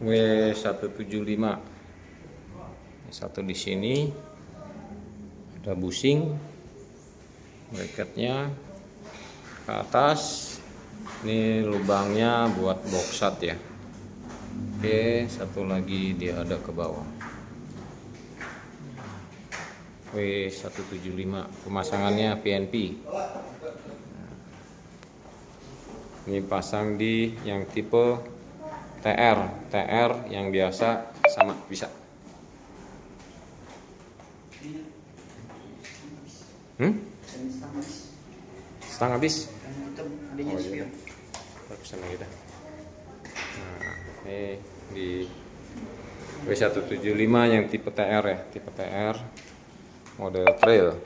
W175. Satu di sini ada bushing, bracketnya ke atas. Ini lubangnya buat boxat ya. Oke, satu lagi dia ada ke bawah. W175, pemasangannya PNP. Ini pasang di yang tipe TR yang biasa sama bisa. Setengah habis. Oh iya. Pesan lagi dah. Nah, ini di W175 yang tipe TR ya, tipe TR model trail.